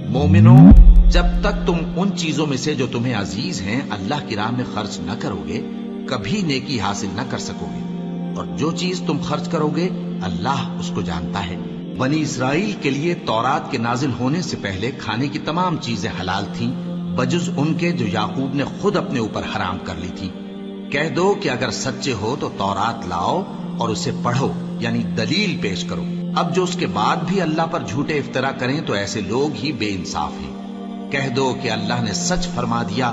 مومنو، جب تک تم ان چیزوں میں سے جو تمہیں عزیز ہیں اللہ کی راہ میں خرچ نہ کرو گے کبھی نیکی حاصل نہ کر سکو گے، اور جو چیز تم خرچ کرو گے اللہ اس کو جانتا ہے۔ بنی اسرائیل کے لیے تورات کے نازل ہونے سے پہلے کھانے کی تمام چیزیں حلال تھیں بجز ان کے جو یعقوب نے خود اپنے اوپر حرام کر لی تھی۔ کہہ دو کہ اگر سچے ہو تو تورات لاؤ اور اسے پڑھو، یعنی دلیل پیش کرو۔ اب جو اس کے بعد بھی اللہ پر جھوٹے افطرا کریں تو ایسے لوگ ہی بے انصاف ہیں۔ کہہ دو کہ اللہ نے سچ فرما دیا،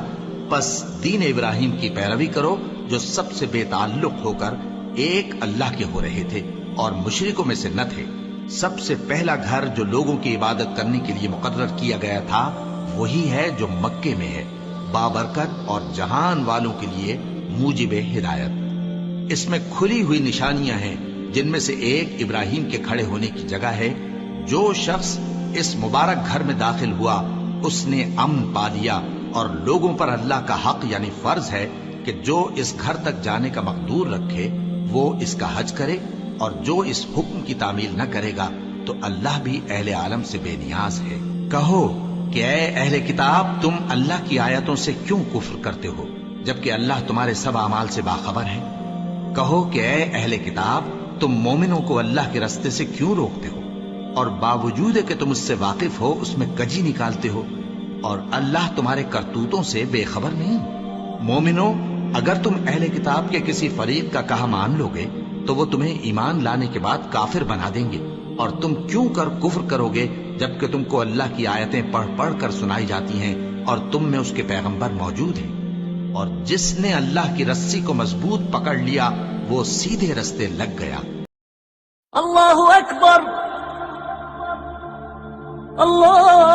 پس دین ابراہیم کی پیروی کرو جو سب سے بے تعلق ہو کر ایک اللہ کے ہو رہے تھے اور مشرکوں میں سے نہ تھے۔ سب سے پہلا گھر جو لوگوں کی عبادت کرنے کے لیے مقرر کیا گیا تھا وہی ہے جو مکے میں ہے، بابرکت اور جہان والوں کے لیے موجب ہدایت۔ اس میں کھلی ہوئی نشانیاں ہیں جن میں سے ایک ابراہیم کے کھڑے ہونے کی جگہ ہے۔ جو شخص اس مبارک گھر میں داخل ہوا اس نے امن پا لیا، اور لوگوں پر اللہ کا حق یعنی فرض ہے کہ جو اس گھر تک جانے کا مقدور رکھے وہ اس کا حج کرے، اور جو اس حکم کی تعمیل نہ کرے گا تو اللہ بھی اہل عالم سے بے نیاز ہے۔ کہو کہ اے اہل کتاب، تم اللہ کی آیتوں سے کیوں کفر کرتے ہو جبکہ اللہ تمہارے سب اعمال سے باخبر ہے؟ کہو کہ اے اہل کتاب، تم مومنوں کو اللہ کے رستے سے کیوں روکتے ہو، اور باوجود کہ تم اس سے واقف ہو اس میں کجی نکالتے ہو، اور اللہ تمہارے کرتوتوں سے بے خبر نہیں؟ مومنو، اگر تم اہل کتاب کے کسی فریق کا کہا مان لو گے تو وہ تمہیں ایمان لانے کے بعد کافر بنا دیں گے، اور تم کیوں کر کفر کرو گے جبکہ تم کو اللہ کی آیتیں پڑھ پڑھ کر سنائی جاتی ہیں اور تم میں اس کے پیغمبر موجود ہیں؟ اور جس نے اللہ کی رسی کو مضبوط پکڑ لیا وہ سیدھے رستے لگ گیا۔ اللہ اکبر، اللہ